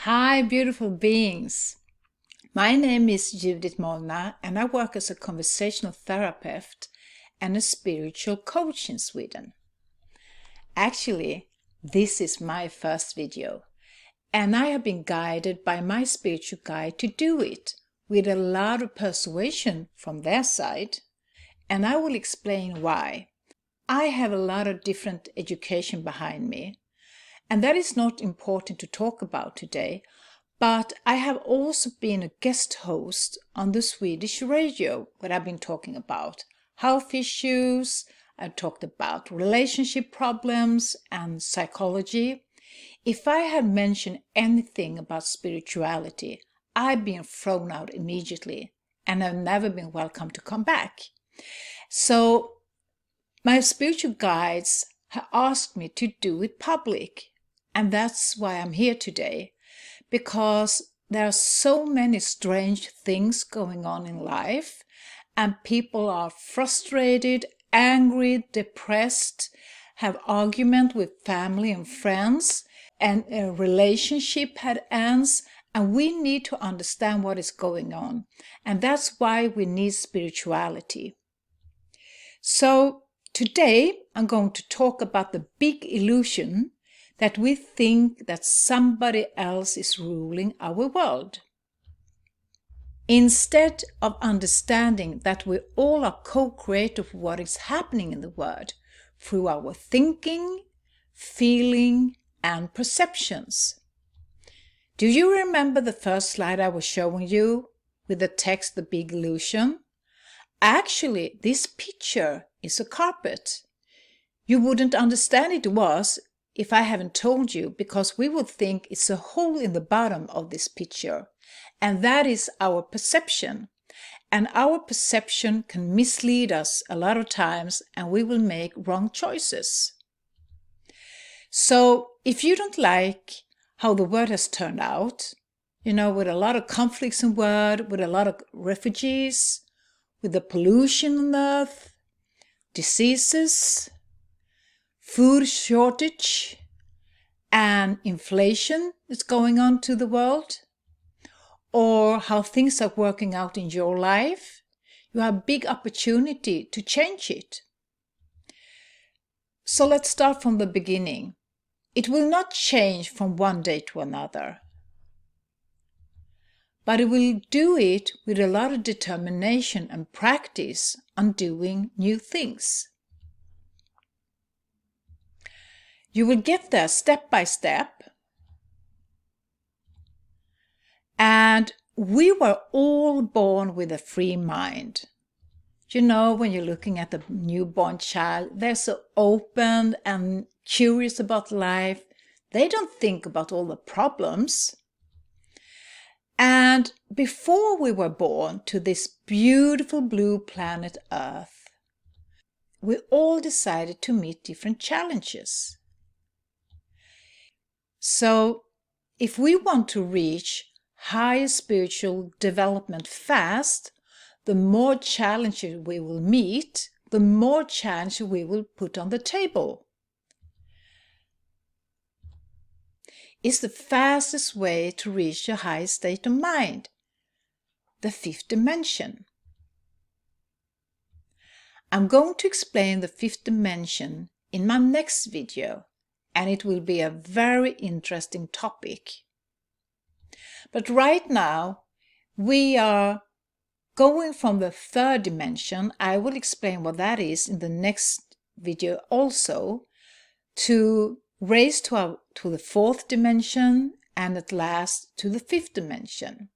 Hi, beautiful beings. My name is Judith Molnar, and I work as a conversational therapist and a spiritual coach in Sweden. Actually, this is my first video, and I have been guided by my spiritual guide to do it with a lot of persuasion from their side, and I will explain why. I have a lot of different education behind me, and that is not important to talk about today. But I have also been a guest host on the Swedish radio where I've been talking about health issues. I've talked about relationship problems and psychology. If I had mentioned anything about spirituality, I've been thrown out immediately and I've never been welcome to come back. So my spiritual guides have asked me to do it public, and that's why I'm here today. Because there are so many strange things going on in life, and people are frustrated, angry, depressed, have argument with family and friends, and a relationship had ends, and we need to understand what is going on. And that's why we need spirituality. So today I'm going to talk about the big illusion that we think that somebody else is ruling our world. Instead of understanding that we all are co-creators of what is happening in the world through our thinking, feeling, and perceptions. Do you remember the first slide I was showing you with the text, The Big Illusion? Actually, this picture is a carpet. You wouldn't understand it was if I haven't told you, because we would think it's a hole in the bottom of this picture. And that is our perception. And our perception can mislead us a lot of times, and we will make wrong choices. So if you don't like how the world has turned out, with a lot of conflicts in the world, with a lot of refugees, with the pollution on earth, diseases, food shortage, and inflation is going on to the world, or how things are working out in your life, you have a big opportunity to change it. So let's start from the beginning. It will not change from one day to another, but it will do it with a lot of determination and practice on doing new things. You will get there step by step. And we were all born with a free mind. When you're looking at the newborn child, they're so open and curious about life. They don't think about all the problems. And before we were born to this beautiful blue planet Earth, we all decided to meet different challenges. So if we want to reach higher spiritual development fast, the more challenges we will meet, the more challenges we will put on the table. It's the fastest way to reach a high state of mind, the fifth dimension. I'm going to explain the fifth dimension in my next video, and it will be a very interesting topic. But right now, we are going from the third dimension. I will explain what that is in the next video also, to raise to the fourth dimension, and at last to the fifth dimension.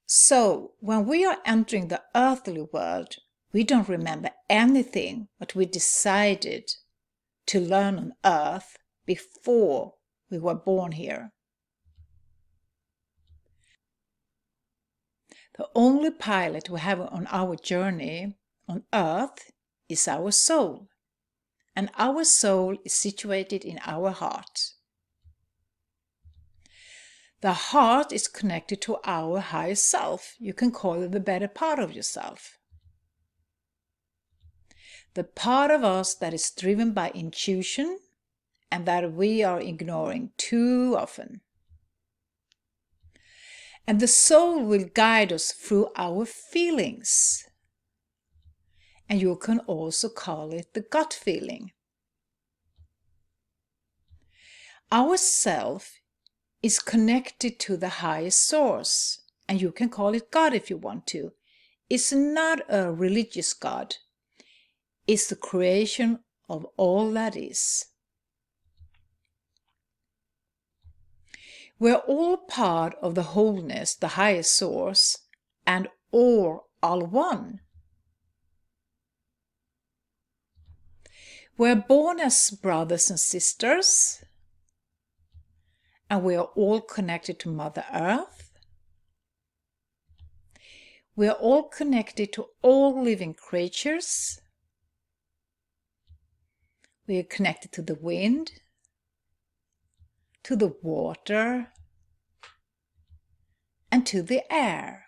So when we are entering the earthly world, we don't remember anything what we decided to learn on earth before we were born here. The only pilot we have on our journey on earth is our soul. And our soul is situated in our heart. The heart is connected to our higher self. You can call it the better part of yourself. The part of us that is driven by intuition and that we are ignoring too often. And the soul will guide us through our feelings. And you can also call it the gut feeling. Our self is connected to the highest source, and you can call it God if you want to. It's not a religious God. It's the creation of all that is. We're all part of the wholeness, the highest source, and all are one. We're born as brothers and sisters, and we are all connected to Mother Earth. We are all connected to all living creatures. We are connected to the wind, to the water, and to the air.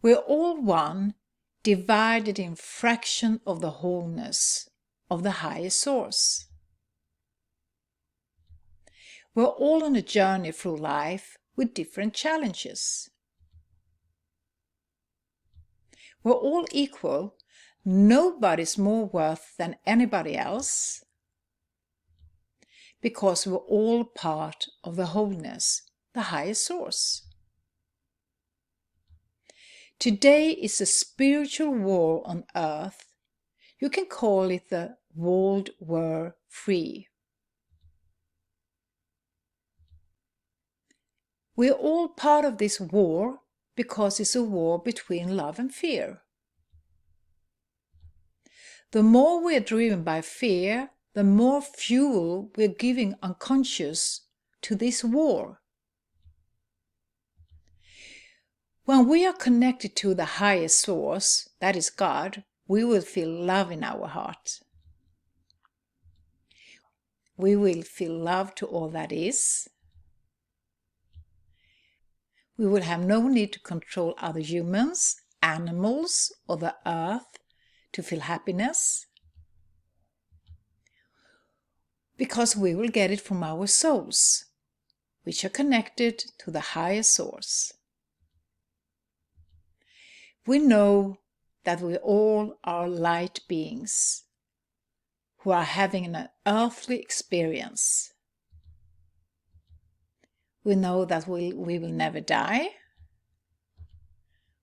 We're all one, divided in fraction of the wholeness of the highest source. We're all on a journey through life with different challenges. We're all equal. Nobody's more worth than anybody else, because we're all part of the wholeness, the highest source. Today is a spiritual war on earth. You can call it the World War III. We're all part of this war because it's a war between love and fear. The more we're driven by fear, the more fuel we're giving unconscious to this war. When we are connected to the highest source, that is God, we will feel love in our heart. We will feel love to all that is. We will have no need to control other humans, animals, or the earth to feel happiness, because we will get it from our souls, which are connected to the highest source. We know that we all are light beings who are having an earthly experience. We know that we will never die.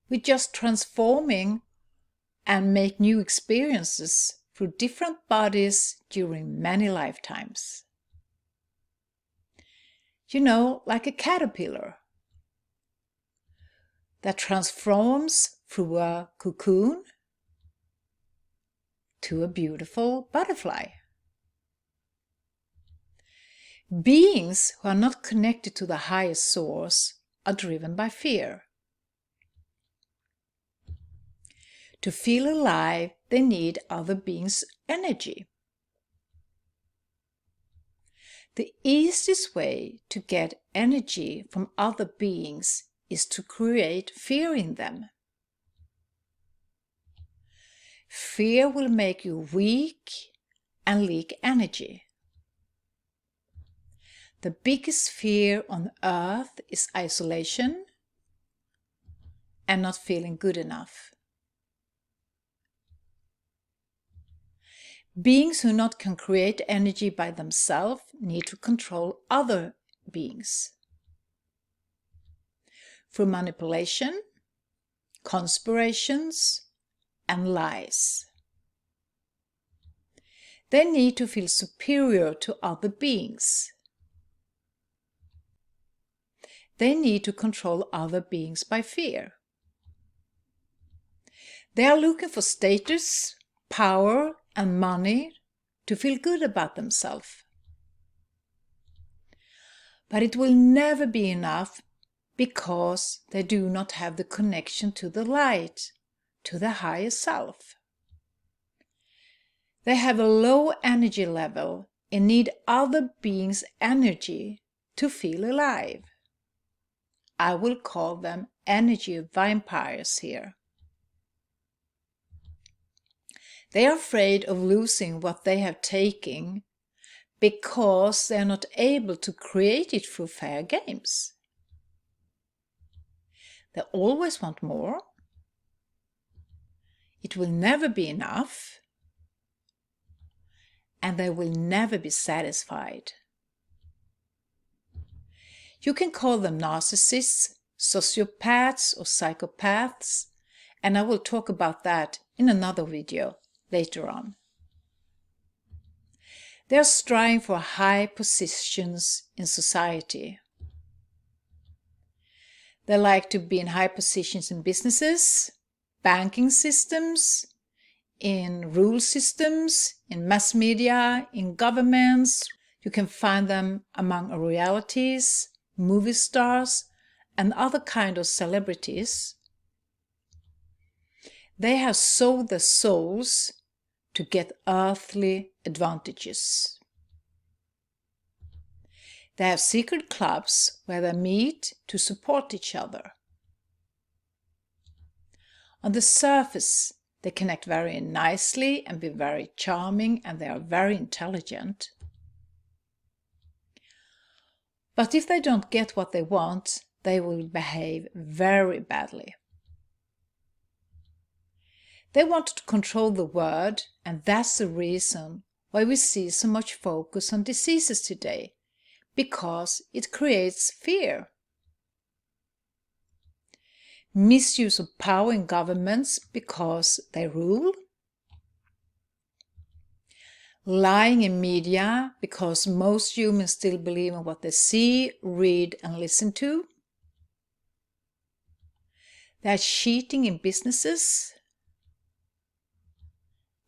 We're just transforming and make new experiences through different bodies during many lifetimes. You know, like a caterpillar that transforms through a cocoon to a beautiful butterfly. Beings who are not connected to the highest source are driven by fear. To feel alive, they need other beings' energy. The easiest way to get energy from other beings is to create fear in them. Fear will make you weak and leak energy. The biggest fear on earth is isolation and not feeling good enough. Beings who not can create energy by themselves need to control other beings through manipulation, conspirations, and lies. They need to feel superior to other beings. They need to control other beings by fear. They are looking for status, power, and money to feel good about themselves. But it will never be enough because they do not have the connection to the light, to the higher self. They have a low energy level and need other beings' energy to feel alive. I will call them energy vampires here. They are afraid of losing what they have taken, because they are not able to create it through fair games. They always want more. It will never be enough. And they will never be satisfied. You can call them narcissists, sociopaths, or psychopaths, and I will talk about that in another video later on. They are striving for high positions in society. They like to be in high positions in businesses, banking systems, in rule systems, in mass media, in governments. You can find them among royalties, movie stars, and other kind of celebrities. They have sold their souls to get earthly advantages. They have secret clubs where they meet to support each other. On the surface, they can act very nicely and be very charming, and they are very intelligent. But if they don't get what they want, they will behave very badly. They want to control the world, and that's the reason why we see so much focus on diseases today, because it creates fear. Misuse of power in governments because they rule. Lying in media because most humans still believe in what they see, read, and listen to. They are cheating in businesses.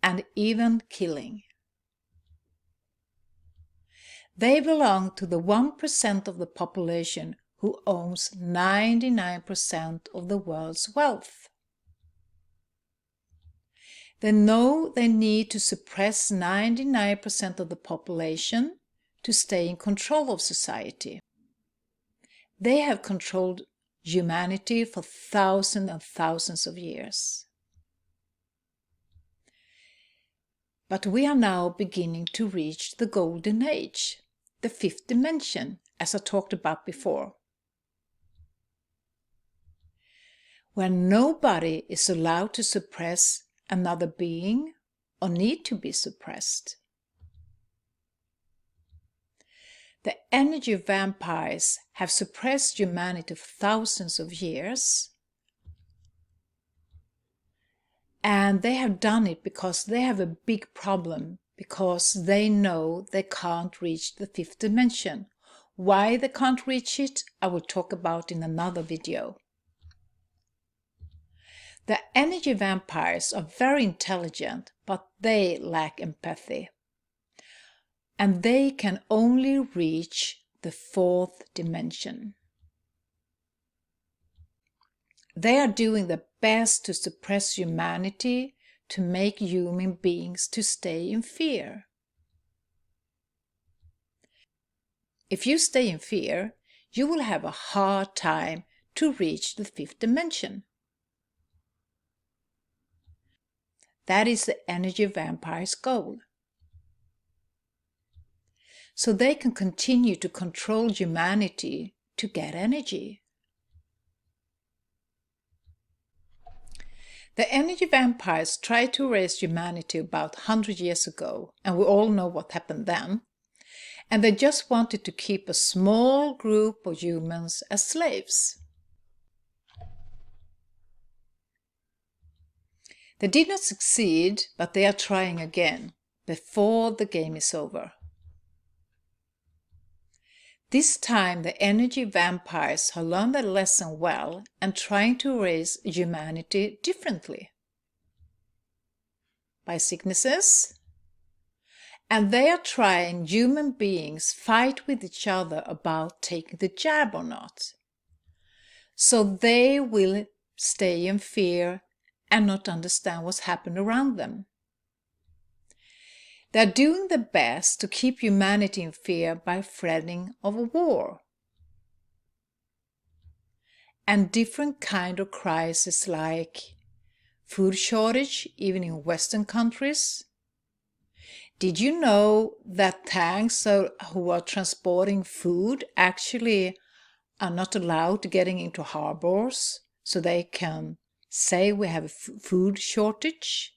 And even killing. They belong to the 1% of the population who owns 99% of the world's wealth. They know they need to suppress 99% of the population to stay in control of society. They have controlled humanity for thousands and thousands of years. But we are now beginning to reach the golden age, the fifth dimension, as I talked about before, where nobody is allowed to suppress another being or need to be suppressed. The energy vampires have suppressed humanity for thousands of years. And they have done it because they have a big problem, because they know they can't reach the fifth dimension. Why they can't reach it, I will talk about in another video. The energy vampires are very intelligent, but they lack empathy. And they can only reach the fourth dimension. They are doing their best to suppress humanity, to make human beings to stay in fear. If you stay in fear, you will have a hard time to reach the fifth dimension. That is the energy vampire's goal. So they can continue to control humanity to get energy. The energy vampires tried to erase humanity about 100 years ago, and we all know what happened then. And they just wanted to keep a small group of humans as slaves. They did not succeed, but they are trying again, before the game is over. This time the energy vampires have learned their lesson well and trying to raise humanity differently. By sicknesses. And they are trying human beings fight with each other about taking the jab or not. So they will stay in fear and not understand what's happened around them. They are doing their best to keep humanity in fear by threatening of a war. And different kind of crises like food shortage, even in Western countries, Did you know that tanks who are transporting food actually are not allowed getting into harbors so they can say we have a food shortage?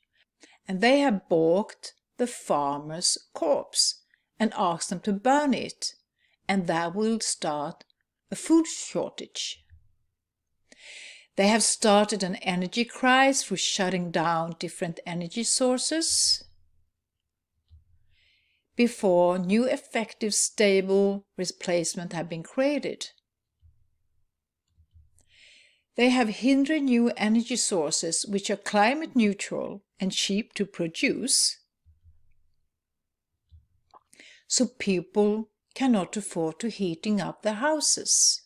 And they have balked the farmer's corpse and asked them to burn it, and that will start a food shortage. They have started an energy crisis through shutting down different energy sources before new effective stable replacement have been created. They have hindered new energy sources which are climate neutral and cheap to produce, so people cannot afford to heating up their houses.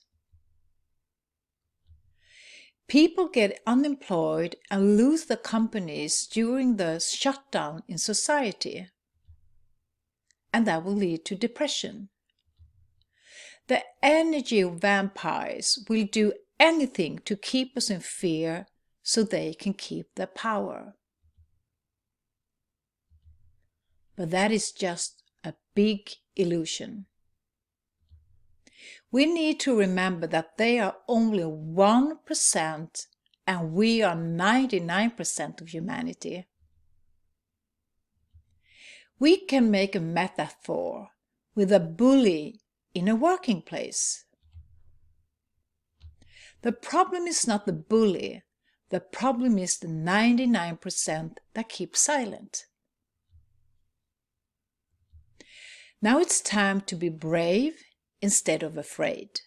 People get unemployed and lose their companies during the shutdown in society, and that will lead to depression. The energy vampires will do anything to keep us in fear so they can keep their power. But that is just a big illusion. We need to remember that they are only 1% and we are 99% of humanity. We can make a metaphor with a bully in a working place. The problem is not the bully, the problem is the 99% that keep silent. Now it's time to be brave instead of afraid.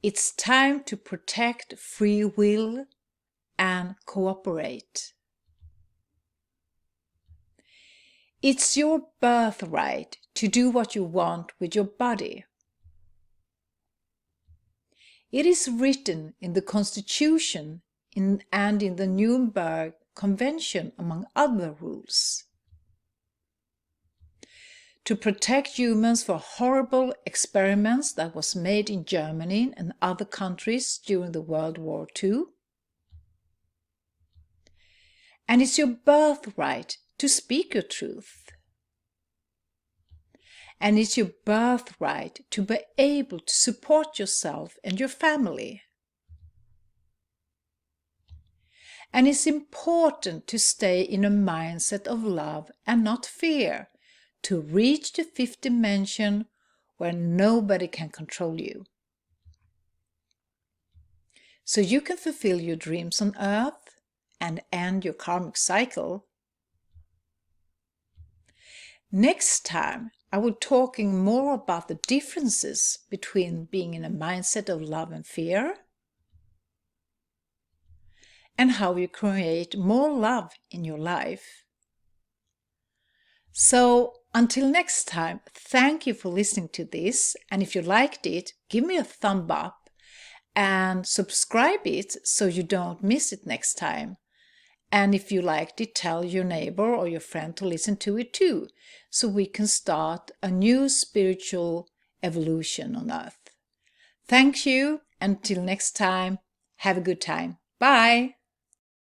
It's time to protect free will and cooperate. It's your birthright to do what you want with your body. It is written in the Constitution and in the Nuremberg Convention, among other rules, to protect humans from horrible experiments that was made in Germany and other countries during the World War II. And it's your birthright to speak your truth. And it's your birthright to be able to support yourself and your family. And it's important to stay in a mindset of love and not fear, to reach the fifth dimension where nobody can control you. So you can fulfill your dreams on earth and end your karmic cycle. Next time, I will be talking more about the differences between being in a mindset of love and fear, and how you create more love in your life. So until next time, thank you for listening to this, and if you liked it, give me a thumb up and subscribe it so you don't miss it next time. And if you liked it, tell your neighbor or your friend to listen to it too, so we can start a new spiritual evolution on Earth. Thank you. Until next time, have a good time. Bye.